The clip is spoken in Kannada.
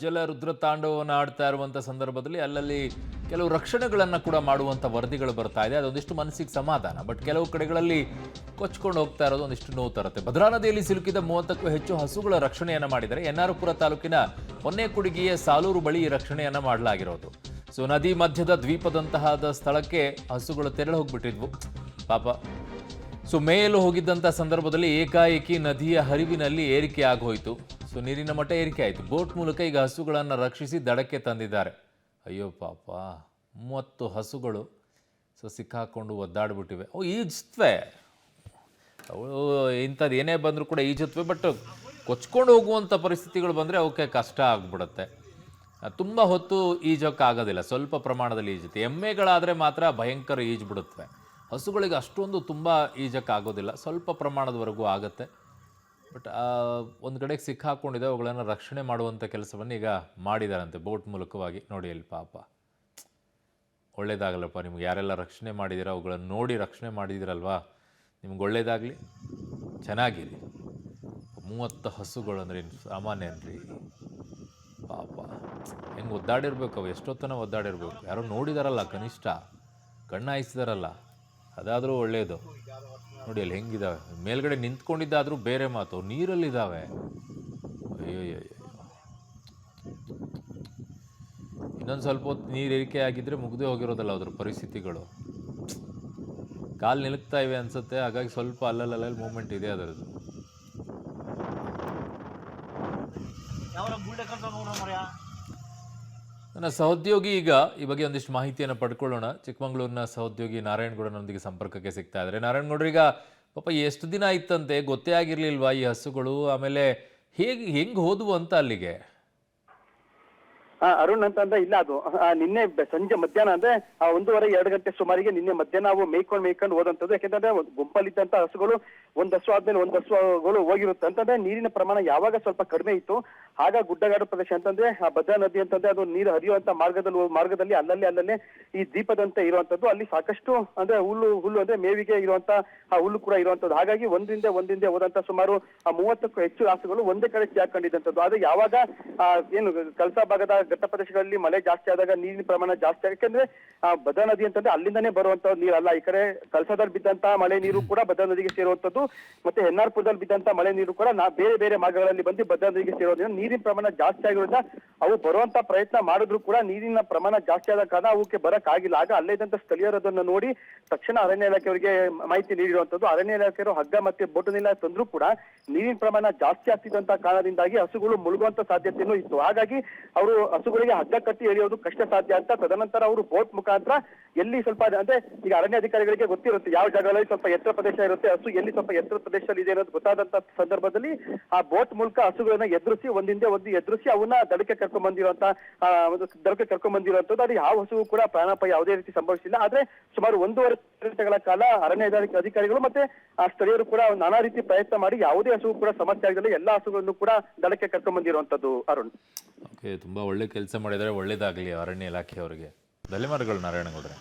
ಜಲ ರುದ್ರ ತಾಂಡವವನ್ನು ಆಡ್ತಾ ಇರುವಂಥ ಸಂದರ್ಭದಲ್ಲಿ ಅಲ್ಲಲ್ಲಿ ಕೆಲವು ರಕ್ಷಣೆಗಳನ್ನು ಕೂಡ ಮಾಡುವಂಥ ವರದಿಗಳು ಬರ್ತಾ ಇದೆ. ಅದೊಂದಿಷ್ಟು ಮನಸ್ಸಿಗೆ ಸಮಾಧಾನ. ಬಟ್ ಕೆಲವು ಕಡೆಗಳಲ್ಲಿ ಕೊಚ್ಕೊಂಡು ಹೋಗ್ತಾ ಇರೋದು ಒಂದಿಷ್ಟು ನೋವು ತರುತ್ತೆ. ಭದ್ರಾ ನದಿಯಲ್ಲಿ ಸಿಲುಕಿದ 30ಕ್ಕೂ ಹೆಚ್ಚು ಹಸುಗಳ ರಕ್ಷಣೆಯನ್ನು ಮಾಡಿದ್ದಾರೆ. ಎನ್ನಾರಪುರ ತಾಲೂಕಿನ ಹೊನ್ನೇಕುಡಿಗೆಯ ಸಾಲೂರು ಬಳಿ ಈ ರಕ್ಷಣೆಯನ್ನು ಮಾಡಲಾಗಿರೋದು. ಸೊ ನದಿ ಮಧ್ಯದ ದ್ವೀಪದಂತಹ ಸ್ಥಳಕ್ಕೆ ಹಸುಗಳು ತೆರಳಿ ಹೋಗ್ಬಿಟ್ಟಿದ್ವು ಪಾಪ. ಸೊ ಮೇಯಲು ಹೋಗಿದ್ದಂಥ ಸಂದರ್ಭದಲ್ಲಿ ಏಕಾಏಕಿ ನದಿಯ ಹರಿವಿನಲ್ಲಿ ಏರಿಕೆ ಆಗೋಯ್ತು. ಸೊ ನೀರಿನ ಮಟ್ಟ ಏರಿಕೆ ಆಯಿತು. ಬೋಟ್ ಮೂಲಕ ಈಗ ಹಸುಗಳನ್ನು ರಕ್ಷಿಸಿ ದಡಕ್ಕೆ ತಂದಿದ್ದಾರೆ. ಅಯ್ಯೋ ಪಾಪ, 30 ಹಸುಗಳು ಸೊ ಸಿಕ್ಕಾಕೊಂಡು ಒದ್ದಾಡ್ಬಿಟ್ಟಿವೆ. ಅವು ಈಜ್ತ್ವೆ, ಅವಳು ಇಂಥದ್ದು ಏನೇ ಬಂದರೂ ಕೂಡ ಈಜುತ್ತವೆ. ಬಟ್ ಕೊಚ್ಕೊಂಡು ಹೋಗುವಂಥ ಪರಿಸ್ಥಿತಿಗಳು ಬಂದರೆ ಅವಕ್ಕೆ ಕಷ್ಟ ಆಗಿಬಿಡುತ್ತೆ. ತುಂಬ ಹೊತ್ತು ಈಜೋಕ್ಕಾಗೋದಿಲ್ಲ, ಸ್ವಲ್ಪ ಪ್ರಮಾಣದಲ್ಲಿ ಈಜುತ್ತೆ. ಎಮ್ಮೆಗಳಾದರೆ ಮಾತ್ರ ಭಯಂಕರ ಈಜ್ಬಿಡುತ್ತವೆ. ಹಸುಗಳಿಗೆ ಅಷ್ಟೊಂದು ತುಂಬ ಈಜಕ್ಕಾಗೋದಿಲ್ಲ, ಸ್ವಲ್ಪ ಪ್ರಮಾಣದವರೆಗೂ ಆಗುತ್ತೆ. ಬಟ್ ಒಂದು ಕಡೆಗೆ ಸಿಕ್ಕಾಕೊಂಡಿದೆ. ಅವುಗಳನ್ನು ರಕ್ಷಣೆ ಮಾಡುವಂಥ ಕೆಲಸವನ್ನು ಈಗ ಮಾಡಿದಾರಂತೆ ಬೋಟ್ ಮೂಲಕವಾಗಿ. ನೋಡಿ ಅಲ್ಲಿ ಪಾಪ, ಒಳ್ಳೇದಾಗಲ್ಲಪ್ಪ ನಿಮ್ಗೆ. ಯಾರೆಲ್ಲ ರಕ್ಷಣೆ ಮಾಡಿದ್ದೀರ ಅವುಗಳನ್ನು ನೋಡಿ ರಕ್ಷಣೆ ಮಾಡಿದಿರಲ್ವಾ, ನಿಮ್ಗೆ ಒಳ್ಳೇದಾಗಲಿ, ಚೆನ್ನಾಗಿರಿ. 30 ಹಸುಗಳು ಅಂದರೆ ಸಾಮಾನ್ಯನ್ರಿ ಪಾಪ. ಹೆಂಗೆ ಒದ್ದಾಡಿರ್ಬೇಕು ಅವು, ಎಷ್ಟೊತ್ತನ ಒದ್ದಾಡಿರ್ಬೇಕು. ಯಾರೋ ನೋಡಿದಾರಲ್ಲ, ಕನಿಷ್ಠ ಕಣ್ಣಾಯಿಸಿದಾರಲ್ಲ, ಅದಾದರೂ ಒಳ್ಳೆಯದು. ನೋಡಿ ಅಲ್ಲಿ ಹೆಂಗಿದ್ದಾವೆ. ಮೇಲ್ಗಡೆ ನಿಂತ್ಕೊಂಡಿದ್ದಾದರೂ ಬೇರೆ ಮಾತು, ನೀರಲ್ಲಿದ್ದಾವೆ. ಅಯ್ಯೋ, ಇನ್ನೊಂದು ಸ್ವಲ್ಪ ಹೊತ್ತು ನೀರು ಏರಿಕೆ ಆಗಿದ್ದರೆ ಮುಗ್ದೇ ಹೋಗಿರೋದಲ್ಲ ಅದ್ರ ಪರಿಸ್ಥಿತಿಗಳು. ಕಾಲು ನಿಲುಕ್ತಾ ಇವೆ ಅನ್ಸುತ್ತೆ, ಹಾಗಾಗಿ ಸ್ವಲ್ಪ ಅಲ್ಲಲ್ಲಿ ಮೂಮೆಂಟ್ ಇದೆ ಅದರದ್ದು. ನನ್ನ ಸಹೋದ್ಯೋಗಿ ಈಗ ಈ ಬಗ್ಗೆ ಒಂದಿಷ್ಟು ಮಾಹಿತಿಯನ್ನು ಪಡ್ಕೊಳ್ಳೋಣ. ಚಿಕ್ಕಮಗಳೂರಿನ ಸಹೋದ್ಯೋಗಿ ನಾರಾಯಣಗೌಡನೊಂದಿಗೆ ಸಂಪರ್ಕಕ್ಕೆ ಸಿಗ್ತಾ ಇದ್ದಾರೆ. ನಾರಾಯಣಗೌಡರು, ಈಗ ಪಾಪ ಎಷ್ಟು ದಿನ ಆಯ್ತಂತೆ, ಗೊತ್ತೇ ಆಗಿರ್ಲಿಲ್ವಾ ಈ ಹಸುಗಳು? ಆಮೇಲೆ ಹೆಂಗ್ ಹೋದ್ವು ಅಂತ ಅಲ್ಲಿಗೆ? ಅರುಣ್ ಅಂತಂದ್ರೆ ಇಲ್ಲ, ಅದು ನಿನ್ನೆ ಸಂಜೆ ಮಧ್ಯಾಹ್ನ ಅಂದ್ರೆ 1:30-2 ಗಂಟೆ ಸುಮಾರಿಗೆ ನಿನ್ನೆ ಮಧ್ಯಾಹ್ನ ಅವು ಮೇಯ್ಕೊಂಡು ಹೋದಂಥದ್ದು. ಯಾಕೆಂತಂದ್ರೆ ಗುಂಪಲ್ಲಿದ್ದಂತ ಹಸುಗಳು ಒಂದ್ ಹಸು ಆದ್ಮೇಲೆ ಒಂದ್ ಹಸುಗಳು ಹೋಗಿರುತ್ತೆ. ಅಂತಂದ್ರೆ ನೀರಿನ ಪ್ರಮಾಣ ಯಾವಾಗ ಸ್ವಲ್ಪ ಕಡಿಮೆ ಇತ್ತು, ಆಗ ಗುಡ್ಡಗಾಡು ಪ್ರದೇಶ ಅಂತಂದ್ರೆ ಭದ್ರಾ ನದಿ ಅಂತಂದ್ರೆ ಅದು ನೀರು ಹರಿಯುವಂತ ಮಾರ್ಗದಲ್ಲಿ ಅಲ್ಲಲ್ಲೇ ಈ ದ್ವೀಪದಂತೆ ಇರುವಂತದ್ದು. ಅಲ್ಲಿ ಸಾಕಷ್ಟು ಅಂದ್ರೆ ಹುಲ್ಲು ಅಂದ್ರೆ ಮೇವಿಗೆ ಇರುವಂತ ಹುಲ್ಲು ಕೂಡ ಇರುವಂತದ್ದು. ಹಾಗಾಗಿ ಒಂದಿಂದ ಹೋದಂತ ಸುಮಾರು 30ಕ್ಕೂ ಹೆಚ್ಚು ಹಸುಗಳು ಒಂದೇ ಕಡೆ ಹಾಕೊಂಡಿದ್ದಂಥದ್ದು. ಆದ್ರೆ ಯಾವಾಗ ಏನು ಕಳಸಾ ಭಾಗದ ಘಟ್ಟ ಪ್ರದೇಶಗಳಲ್ಲಿ ಮಳೆ ಜಾಸ್ತಿ ಆದಾಗ ನೀರಿನ ಪ್ರಮಾಣ ಜಾಸ್ತಿ, ಯಾಕಂದ್ರೆ ಭದ್ರಾ ನದಿ ಅಂತಂದ್ರೆ ಅಲ್ಲಿಂದಾನೇ ಬರುವಂತ ನೀರಲ್ಲ. ಈ ಕಡೆ ಕಳಸಾದಲ್ಲಿ ಬಿದ್ದಂತ ಮಳೆ ನೀರು ಕೂಡ ಭದ್ರಾ ನದಿಗೆ ಸೇರುವಂತದ್ದು. ಮತ್ತೆ ಎನ್ನಾರ್ಪುರದಲ್ಲಿ ಬಿದ್ದಂತ ಮಳೆ ನೀರು ಕೂಡ ಬೇರೆ ಮಾರ್ಗಗಳಲ್ಲಿ ಬಂದು ಭದ್ರಾ ನದಿಗೆ ಸೇರೋದ್ರಿಂದ ನೀರಿನ ಪ್ರಮಾಣ ಜಾಸ್ತಿ ಆಗಿರೋದ್ರಿಂದ ಅವು ಬರುವಂತ ಪ್ರಯತ್ನ ಮಾಡಿದ್ರು ಕೂಡ ನೀರಿನ ಪ್ರಮಾಣ ಜಾಸ್ತಿ ಆದ ಕಾರಣ ಅವಕ್ಕೆ ಬರಕ್ ಆಗಿಲ್ಲ. ಆಗ ಅಲ್ಲೇ ಇದ್ದಂತ ಸ್ಥಳೀಯರು ಅದನ್ನು ನೋಡಿ ತಕ್ಷಣ ಅರಣ್ಯ ಇಲಾಖೆಯವರಿಗೆ ಮಾಹಿತಿ ನೀಡಿರುವಂತದ್ದು. ಅರಣ್ಯ ಇಲಾಖೆಯವರು ಹಗ್ಗ ಮತ್ತೆ ಬೋಟನ್ನೆಲ್ಲ ತಂದ್ರೂ ಕೂಡ ನೀರಿನ ಪ್ರಮಾಣ ಜಾಸ್ತಿ ಆಗ್ತಿದ್ದಂತ ಕಾರಣದಿಂದಾಗಿ ಹಸುಗಳು ಮುಳುಗುವಂತ ಸಾಧ್ಯತೆಯೂ ಇತ್ತು. ಹಾಗಾಗಿ ಅವರು ಹಸುಗಳಿಗೆ ಹಗ್ಗ ಕಟ್ಟಿ ಎಳೆಯೋದು ಕಷ್ಟ ಸಾಧ್ಯ ಅಂತ ತದನಂತರ ಅವರು ಬೋಟ್ ಮುಖಾಂತರ ಎಲ್ಲಿ ಸ್ವಲ್ಪ ಅಂದ್ರೆ ಈಗ ಅರಣ್ಯ ಅಧಿಕಾರಿಗಳಿಗೆ ಗೊತ್ತಿರುತ್ತೆ ಯಾವ ಜಾಗಗಳಲ್ಲಿ ಸ್ವಲ್ಪ ಎತ್ತರ ಪ್ರದೇಶ ಇರುತ್ತೆ, ಹಸು ಎಲ್ಲಿ ಸ್ವಲ್ಪ ಎತ್ತರ ಪ್ರದೇಶದಲ್ಲಿ ಇದೆ ಅನ್ನೋದು ಗೊತ್ತಾದಂತ ಸಂದರ್ಭದಲ್ಲಿ ಆ ಬೋಟ್ ಮೂಲಕ ಹಸುಗಳನ್ನ ಎದುರಿಸಿ ಒಂದಿಂದೆ ಎದುರಿಸಿ ಅವನ್ನ ದಡಕ್ಕೆ ಕರ್ಕೊಂಡ್ ಬಂದಿರುವಂತದ್ದು. ಅದು ಯಾವ ಹಸುವು ಕೂಡ ಪ್ರಾಣಾಪಾಯ ಯಾವುದೇ ರೀತಿ ಸಂಭವಿಸಿಲ್ಲ. ಆದ್ರೆ ಸುಮಾರು 1.5 ಗಂಟೆಗಳ ಕಾಲ ಅರಣ್ಯ ಅಧಿಕಾರಿಗಳು ಮತ್ತೆ ಆ ಸ್ಥಳೀಯರು ಕೂಡ ನಾನಾ ರೀತಿ ಪ್ರಯತ್ನ ಮಾಡಿ ಯಾವುದೇ ಹಸುವು ಕೂಡ ಸಮಸ್ಯೆ ಆಗಲಿಲ್ಲ. ಎಲ್ಲಾ ಹಸುಗಳನ್ನು ಕೂಡ ದಡಕ್ಕೆ ಕರ್ಕೊಂಡ್ ಬಂದಿರುವಂತದ್ದು. ಅರುಣ್, ಓಕೆ, ತುಂಬಾ ಒಳ್ಳೆ ಕೆಲಸ ಮಾಡಿದರೆ, ಒಳ್ಳೇದಾಗಲಿ ಅರಣ್ಯ ಇಲಾಖೆಯವರಿಗೆ. ಧನ್ಯವಾದಗಳು ನಾರಾಯಣಗೌಡರೆ.